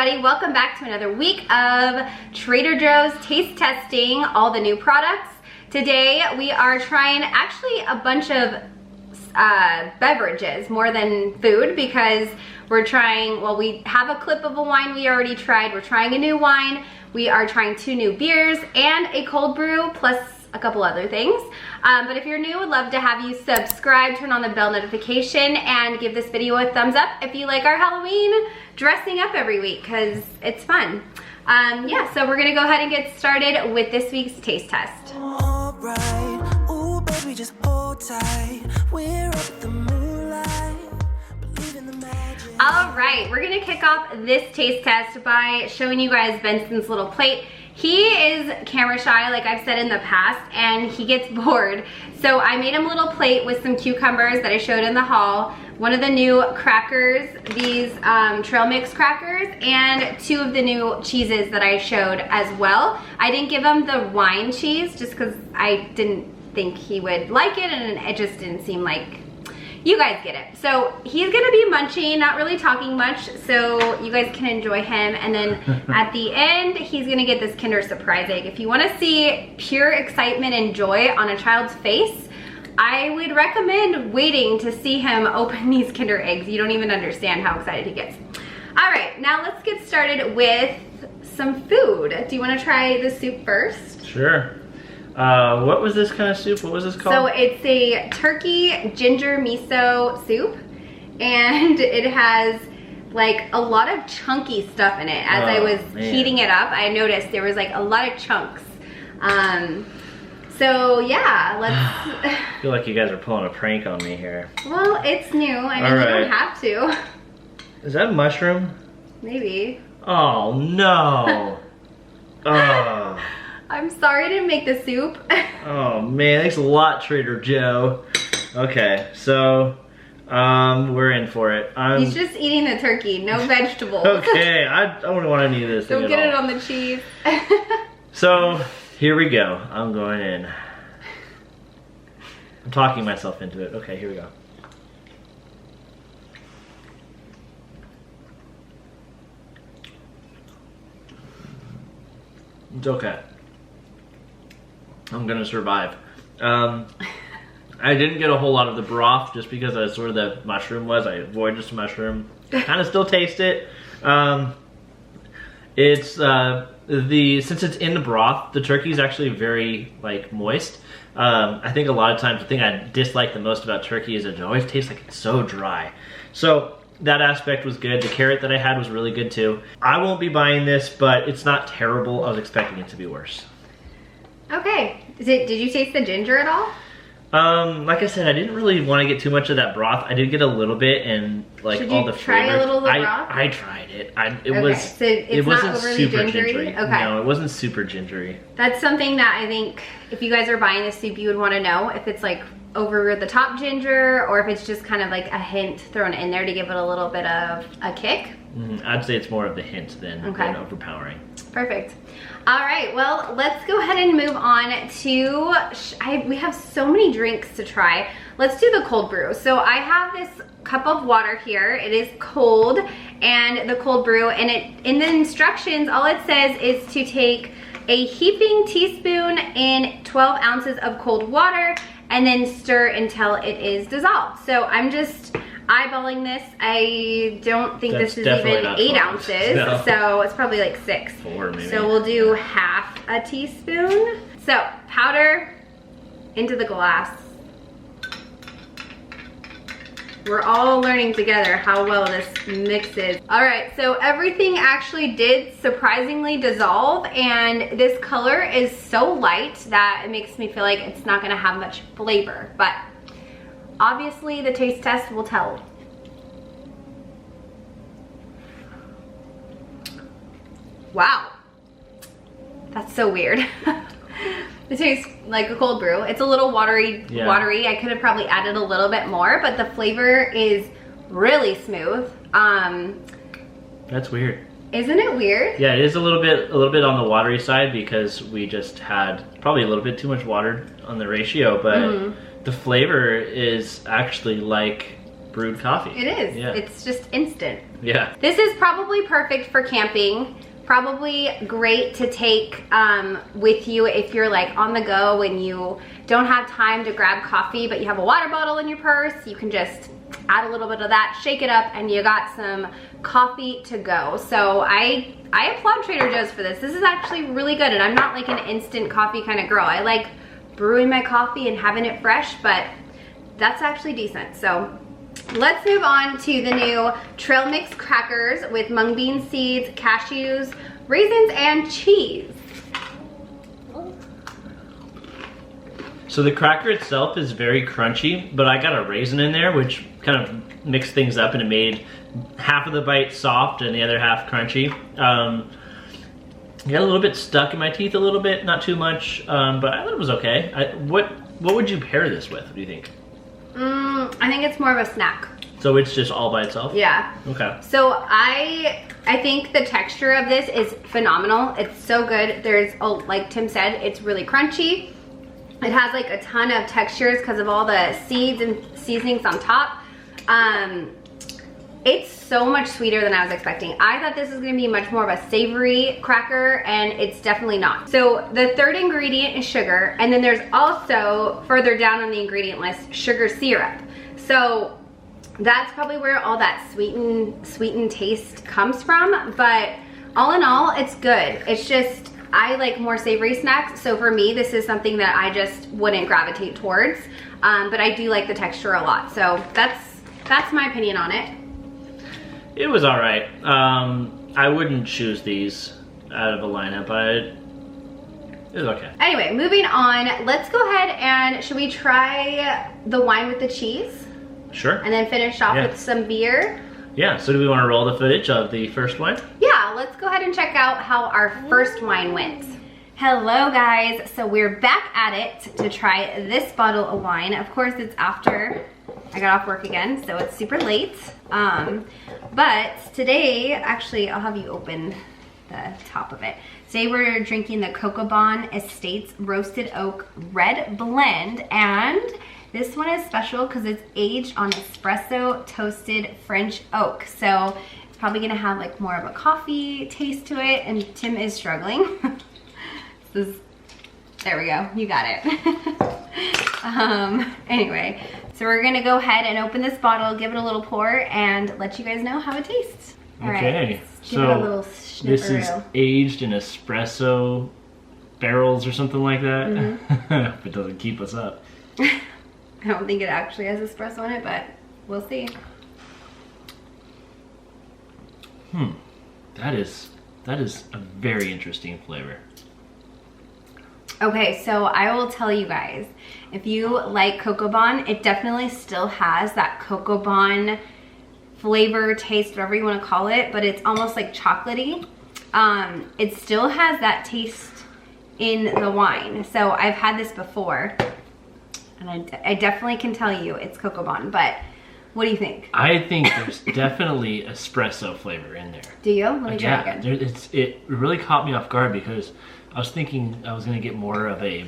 everybody, welcome back to another week of Trader Joe's taste testing all the new products. Today we are trying actually a bunch of beverages more than food because we're trying, well, we have a clip of a wine we already tried. We're trying a new wine. We are trying 2 new beers and a cold brew plus a couple other things. But if you're new, would love to have you subscribe, turn on the bell notification, and give this video a thumbs up if you like our Halloween dressing up every week, because it's fun. Yeah, so we're gonna go ahead and get started with this week's taste test. Alright, ooh baby, just hold tight. We're up the moonlight, believe in the magic. All right, we're gonna kick off this taste test by showing you guys Benson's little plate. He is camera shy, like I've said in the past, and he gets bored. So I made him a little plate with some cucumbers that I showed in the haul, one of the new crackers, these trail mix crackers, and 2 of the new cheeses that I showed as well. I didn't give him the wine cheese just because I didn't think he would like it, and it just didn't seem like, you guys get it. So he's gonna be munching, not really talking much, so you guys can enjoy him. And then at the end, he's gonna get this Kinder Surprise egg. If you wanna see pure excitement and joy on a child's face, I would recommend waiting to see him open these Kinder eggs. You don't even understand how excited he gets. All right, now let's get started with some food. Do you wanna try the soup first? Sure. What was this kind of soup? What was this called? So it's a turkey ginger miso soup, and it has like a lot of chunky stuff in it. As I was heating it up, I noticed there was like a lot of chunks. So yeah, let's... I feel like you guys are pulling a prank on me here. Well, it's new. I mean, you don't have to. Is that mushroom? Maybe. Oh no. Oh. I'm sorry I didn't make the soup. Oh man, thanks a lot, Trader Joe. Okay, so we're in for it. He's just eating the turkey, no vegetables. Okay, I don't want any of this. Don't get it on the cheese. So here we go. I'm going in. I'm talking myself into it. Okay, here we go. It's okay. I'm gonna survive. I didn't get a whole lot of the broth just because I sort of the mushroom was. I avoided some mushroom. Kind of still taste it. It's since it's in the broth, the turkey is actually very like moist. I think a lot of times the thing I dislike the most about turkey is it always tastes like it's so dry. So that aspect was good. The carrot that I had was really good too. I won't be buying this, but it's not terrible. I was expecting it to be worse. Okay. Did you taste the ginger at all? Like I said, I didn't really want to get too much of that broth. I did get a little bit, and like all the flavors. Try a little of the broth? I tried it. So it wasn't not overly super gingery? Okay. No, it wasn't super gingery. That's something that I think if you guys are buying this soup, you would want to know if it's like over the top ginger or if it's just kind of like a hint thrown in there to give it a little bit of a kick. I'd say it's more of the hint than overpowering. Perfect. All right, well, let's go ahead and move on to, we have so many drinks to try. Let's do the cold brew. So I have this cup of water here. It is cold, and the cold brew, and in the instructions, all it says is to take a heaping teaspoon in 12 ounces of cold water and then stir until it is dissolved. So I'm just eyeballing this. I don't think this is even 8 ounces, no. So it's probably like 6. 4 maybe. So we'll do half a teaspoon. So powder into the glass. We're all learning together how well this mixes. All right, so everything actually did surprisingly dissolve, and this color is so light that it makes me feel like it's not gonna have much flavor, but obviously the taste test will tell. Wow, that's so weird. It tastes like a cold brew. It's a little watery. I could have probably added a little bit more, but the flavor is really smooth. That's weird. Isn't it weird? Yeah, it is a little bit on the watery side because we just had probably a little bit too much water on the ratio, but the flavor is actually like brewed coffee. It is. Yeah. It's just instant. Yeah. This is probably perfect for camping. Probably great to take with you if you're like on the go and you don't have time to grab coffee, but you have a water bottle in your purse. You can just add a little bit of that, shake it up, and you got some coffee to go. So I applaud Trader Joe's for this. This is actually really good, and I'm not like an instant coffee kind of girl. I like brewing my coffee and having it fresh, but that's actually decent. So let's move on to the new trail mix crackers with mung bean seeds, cashews, raisins, and cheese. So the cracker itself is very crunchy, but I got a raisin in there, which kind of mixed things up and it made half of the bite soft and the other half crunchy. It got a little bit stuck in my teeth a little bit, not too much, but I thought it was okay. What would you pair this with, do you think? I think it's more of a snack. So it's just all by itself? Yeah. Okay. So I think the texture of this is phenomenal. It's so good. There's, like Tim said, it's really crunchy. It has like a ton of textures because of all the seeds and seasonings on top. It's so much sweeter than I was expecting. I thought this was gonna be much more of a savory cracker, and it's definitely not. So the third ingredient is sugar, and then there's also, further down on the ingredient list, sugar syrup. So that's probably where all that sweetened taste comes from, but all in all, it's good. It's just, I like more savory snacks, so for me, this is something that I just wouldn't gravitate towards, but I do like the texture a lot. So that's my opinion on it. It was all right. I wouldn't choose these out of a lineup. It was okay. Anyway, moving on, let's go ahead and should we try the wine with the cheese? Sure. And then finish off with some beer? Yeah, so do we want to roll the footage of the first wine? Yeah, let's go ahead and check out how our first wine went. Hello guys, so we're back at it to try this bottle of wine. Of course, it's after I got off work again, so it's super late. But today, actually, I'll have you open the top of it. Today we're drinking the Cocobon Estates Roasted Oak Red Blend, and this one is special because it's aged on espresso toasted French oak. So it's probably gonna have like more of a coffee taste to it, and Tim is struggling. There we go, you got it. Anyway, so we're gonna go ahead and open this bottle, give it a little pour, and let you guys know how it tastes. All okay, right, give it a little this is aged in espresso barrels or something like that. Mm-hmm. If it doesn't keep us up. I don't think it actually has espresso in it, but we'll see. That is a very interesting flavor. Okay, so I will tell you guys, if you like Cocobon, it definitely still has that Cocobon flavor, taste, whatever you want to call it, but it's almost like chocolatey. It still has that taste in the wine. So I've had this before, and I definitely can tell you it's Cocobon, but what do you think? I think there's definitely espresso flavor in there. Do you? Let me try again. It really caught me off guard because I was thinking I was gonna get more of a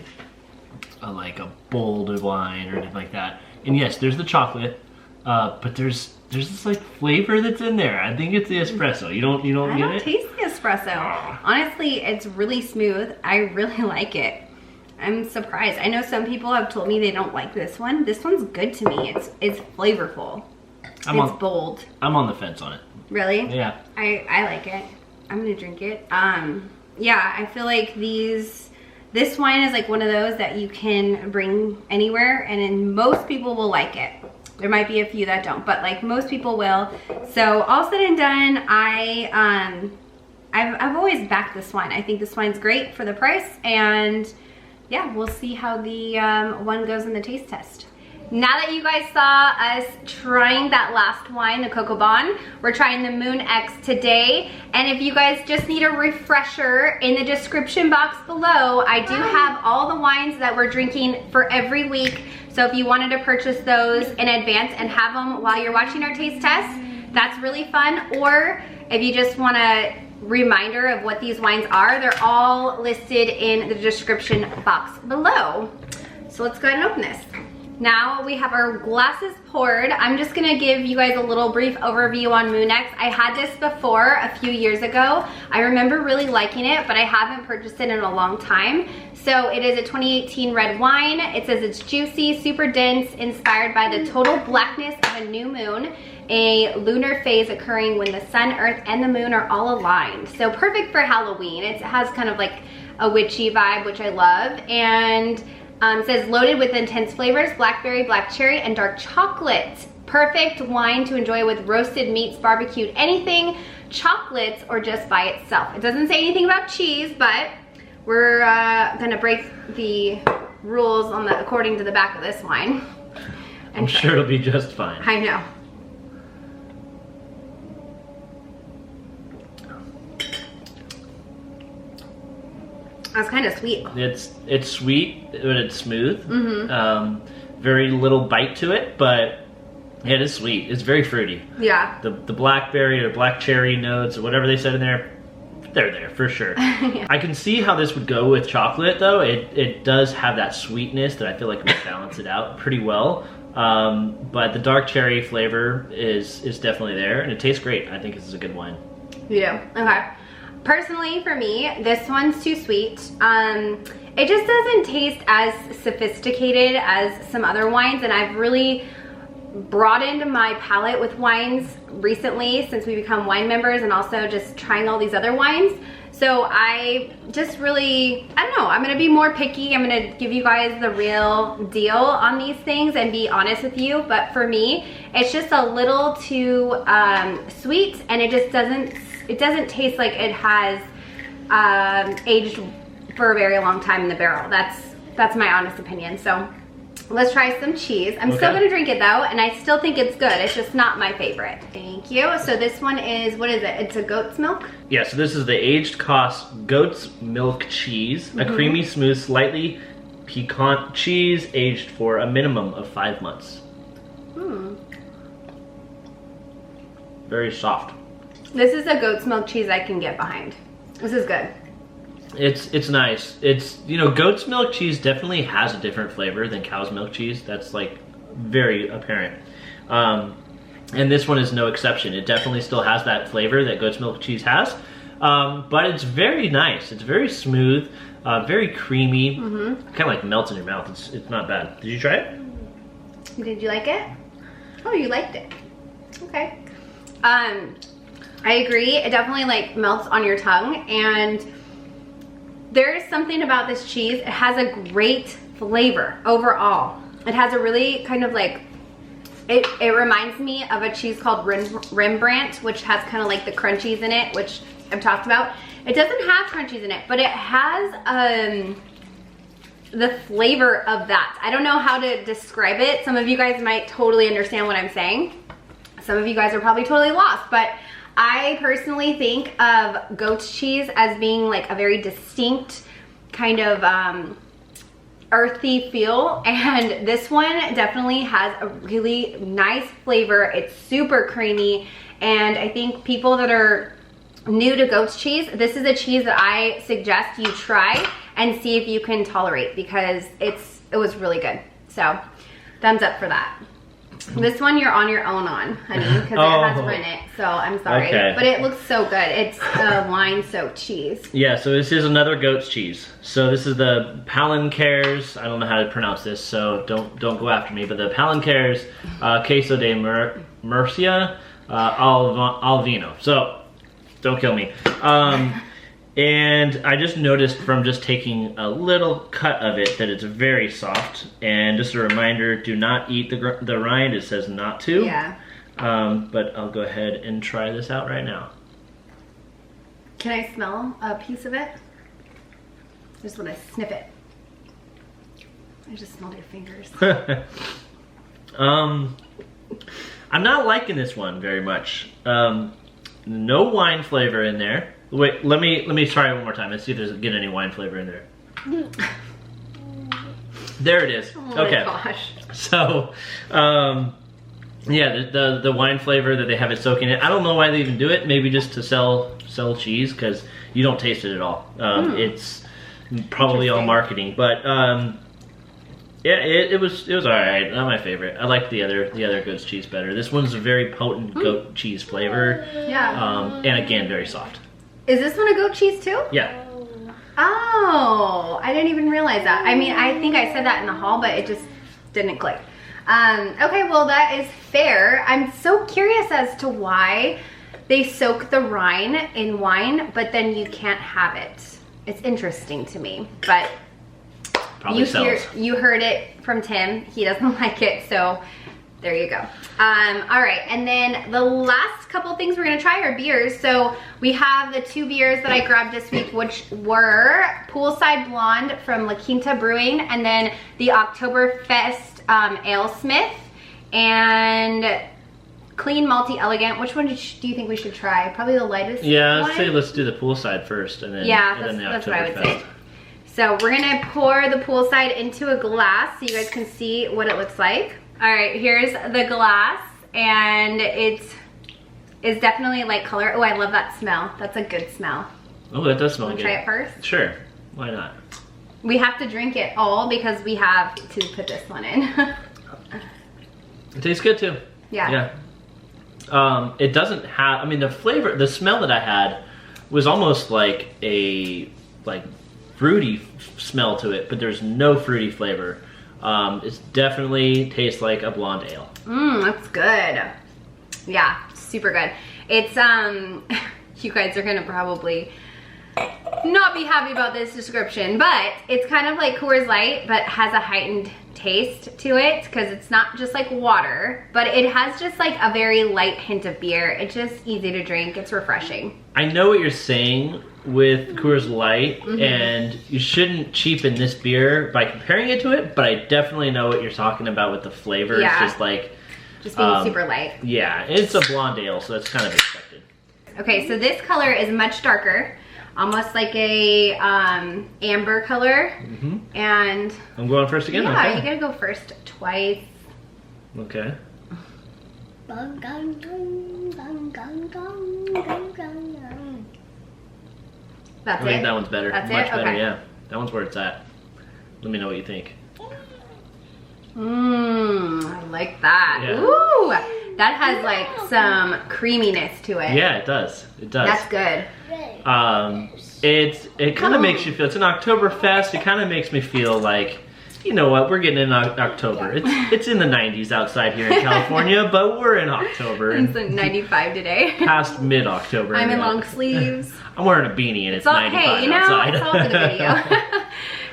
bold wine or anything like that. And yes, there's the chocolate, but there's this like flavor that's in there. I think it's the espresso. You don't get it? I don't taste the espresso. Honestly, it's really smooth. I really like it. I'm surprised. I know some people have told me they don't like this one. This one's good to me. It's flavorful. It's bold. I'm on the fence on it. Really? Yeah. I like it. I'm gonna drink it. Yeah, I feel like this wine is like one of those that you can bring anywhere, and then most people will like it. There might be a few that don't, but like most people will. So all said and done, I've always backed this wine. I think this wine's great for the price, and yeah, we'll see how the one goes in the taste test. Now that you guys saw us trying that last wine, the Cocobon, we're trying the MOONX today. And if you guys just need a refresher, in the description box below, I do have all the wines that we're drinking for every week. So if you wanted to purchase those in advance and have them while you're watching our taste test, that's really fun. Or if you just want a reminder of what these wines are, they're all listed in the description box below. So let's go ahead and open this. Now we have our glasses poured. I'm just gonna give you guys a little brief overview on MOONX. I had this before a few years ago. I remember really liking it, but I haven't purchased it in a long time. So it is a 2018 red wine. It says it's juicy, super dense, inspired by the total blackness of a new moon, a lunar phase occurring when the sun, earth, and the moon are all aligned. So perfect for Halloween. It has kind of like a witchy vibe, which I love. And it says loaded with intense flavors, blackberry, black cherry, and dark chocolate. Perfect wine to enjoy with roasted meats, barbecued anything, chocolates, or just by itself. It doesn't say anything about cheese, but we're gonna break the rules on the according to the back of this wine. I'm sure it'll be just fine. I know. That's kind of sweet. It's sweet, but it's smooth. Very little bite to it, but it is sweet. It's very fruity. Yeah. The blackberry or black cherry notes or whatever they said in there, they're there for sure. Yeah. I can see how this would go with chocolate though. It does have that sweetness that I feel like would balance it out pretty well. But the dark cherry flavor is definitely there, and it tastes great. I think this is a good wine. Yeah. Okay. Personally, for me, this one's too sweet. It just doesn't taste as sophisticated as some other wines, and I've really broadened my palate with wines recently since we become wine members, and also just trying all these other wines. So I just really, I don't know, I'm gonna be more picky. I'm gonna give you guys the real deal on these things and be honest with you. But for me, it's just a little too sweet, and it just doesn't taste like it has aged for a very long time in the barrel. That's my honest opinion. So let's try some cheese. I'm still gonna drink it though, and I still think it's good. It's just not my favorite. Thank you. So this one is, what is it? It's a goat's milk? Yeah, so this is the aged Kos goat's milk cheese, a creamy, smooth, slightly piquant cheese aged for a minimum of 5 months. Very soft. This is a goat's milk cheese I can get behind. This is good. It's nice. It's, you know, goat's milk cheese definitely has a different flavor than cow's milk cheese. That's like very apparent. And this one is no exception. It definitely still has that flavor that goat's milk cheese has. But it's very nice. It's very smooth, very creamy. Kind of like melts in your mouth. It's not bad. Did you try it? Did you like it? Oh, you liked it. Okay. I agree. It definitely like melts on your tongue, and there is something about this cheese. It has a great flavor overall. It has a really kind of like, it reminds me of a cheese called Rembrandt, which has kind of like the crunchies in it, which I've talked about. It doesn't have crunchies in it, but it has the flavor of that. I don't know how to describe it. Some of you guys might totally understand what I'm saying. Some of you guys are probably totally lost, but I personally think of goat's cheese as being like a very distinct kind of earthy feel, and this one definitely has a really nice flavor. It's super creamy, and I think people that are new to goat's cheese, this is a cheese that I suggest you try and see if you can tolerate, because it was really good. So thumbs up for that. This one you're on your own on, honey, because it has rennet, so I'm sorry. Okay. But it looks so good. It's a wine-soaked cheese. Yeah, so this is another goat's cheese. So this is the Palancares, I don't know how to pronounce this, so don't go after me, but the Palancares Queso de Murcia al vino. So don't kill me. And I just noticed from just taking a little cut of it that it's very soft. And just a reminder, do not eat the rind. It says not to. Yeah. But I'll go ahead and try this out right now. Can I smell a piece of it? I just want to sniff it. I just smelled your fingers. I'm not liking this one very much. No wine flavor in there. Wait, let me try it one more time. Let's see if there's any wine flavor in there. There it is. Oh okay. My gosh. So, yeah, the wine flavor that they have it soaking in. I don't know why they even do it. Maybe just to sell cheese, because you don't taste it at all. It's probably all marketing. But Yeah, it was all right. Not my favorite. I like the other goat's cheese better. This one's a very potent goat cheese flavor. Yeah. And again, very soft. Is this one a goat cheese too? Yeah. Oh, I didn't even realize that. I mean, I think I said that in the haul, but it just didn't click. Okay, well that is fair. I'm so curious as to why they soak the rind in wine, but then you can't have it. It's interesting to me, but Probably sells. You heard it from Tim. He doesn't like it, so there you go. All right, and then the last couple things we're gonna try are beers. So we have the 2 beers that I grabbed this week, which were Poolside Blonde from La Quinta Brewing, and then the Oktoberfest AleSmith, and Clean Malty Elegant. Which one do you think we should try? Probably the lightest Yeah, one? I'd say let's do the Poolside first, and then that's what I would say. So we're gonna pour the Poolside into a glass so you guys can see what it looks like. All right, here's the glass, and it's definitely a light color. Oh, I love that smell. That's a good smell. Oh, that does smell good. Try it first? Sure, why not? We have to drink it all because we have to put this one in. It tastes good too. Yeah. Yeah. It doesn't have, I mean, the smell that I had was almost like a, fruity smell to it, but there's no fruity flavor. It definitely tastes like a blonde ale. That's good. Yeah, super good. It's, you guys are gonna probably not be happy about this description, but it's kind of like Coors Light, but has a heightened taste to it because it's not just like water, but it has just like a very light hint of beer. It's just easy to drink. It's refreshing. I know what you're saying with Coors Light, and you shouldn't cheapen this beer by comparing it to it, but I definitely know what you're talking about with the flavor. Yeah. It's just like... Just being super light. Yeah, it's a blonde ale, so that's kind of expected. Okay, so this color is much darker, almost like a amber color. And I'm going first again? yeah, Okay. you gotta go first twice. Okay. That's I think it? that one's better. That's Much it? better, Okay. yeah. That one's where it's at. Let me know what you think. I like that. Yeah. Ooh, that has like some creaminess to it. Yeah, it does. It does. That's good. It kind of makes you feel, it's an Oktoberfest, it kind of makes me feel like, you know what, we're getting in October. It's in the 90s outside here in California, but we're in October. It's like 95 today. Past mid-October. I'm in long sleeves. I'm wearing a beanie and it's 95 hey, you know, outside. it's all for the video.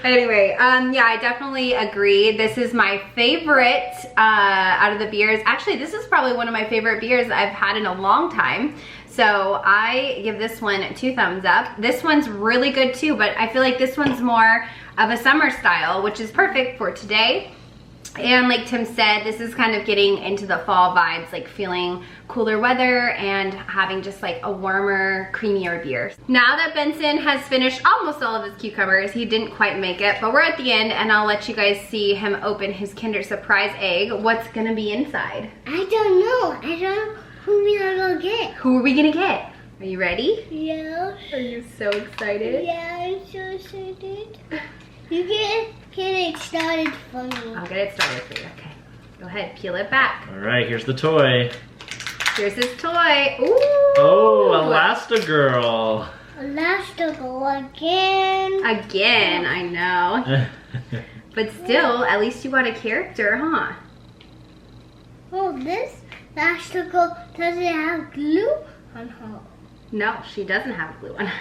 Anyway, yeah, I definitely agree. This is my favorite out of the beers. Actually, this is probably one of my favorite beers I've had in a long time. So I give this one 2 thumbs up. This one's really good too, but I feel like this one's more of a summer style, which is perfect for today. And like Tim said, this is kind of getting into the fall vibes, like feeling cooler weather and having just like a warmer, creamier beer. Now that Benson has finished almost all of his cucumbers, he didn't quite make it, but we're at the end and I'll let you guys see him open his Kinder Surprise egg. What's gonna be inside? I don't know. I don't know who we are gonna get. Who are we gonna get? Are you ready? Yeah. Are you so excited? Yeah, I'm so excited. You get it started for me. I'll get it started for you. Okay. Go ahead, peel it back. All right, here's the toy. Here's his toy. Ooh. Oh, Elastigirl. Elastigirl again. Again, I know. But still, at least you got a character, huh? Oh, this Elastigirl doesn't have glue on her. No, she doesn't have glue on her.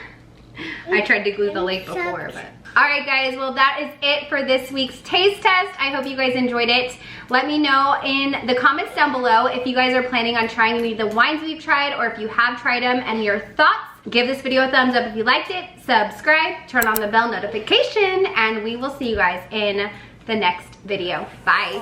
I tried to glue the lake before, but. All right, guys, well, that is it for this week's taste test. I hope you guys enjoyed it. Let me know in the comments down below if you guys are planning on trying any of the wines we've tried or if you have tried them and your thoughts. Give this video a thumbs up if you liked it, subscribe, turn on the bell notification, and we will see you guys in the next video. Bye.